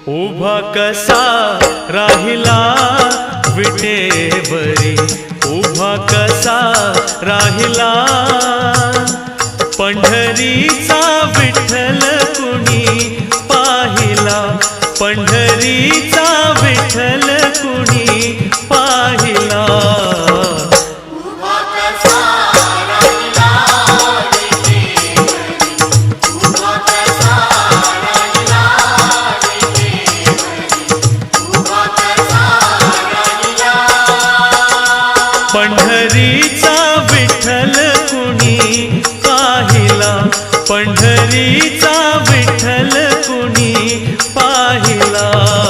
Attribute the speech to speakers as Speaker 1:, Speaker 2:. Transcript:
Speaker 1: उभा कसा राहिला विटेवरी, उभा कसा राहिला, पंढरीचा विठ्ठल कुणी पाहिला, पंढरीचा विठ्ठल कुणी पाहिला। पंढरीचा विठ्ठल कुणी पाहिला, पंढरीचा विठ्ठल कुणी पाहिला।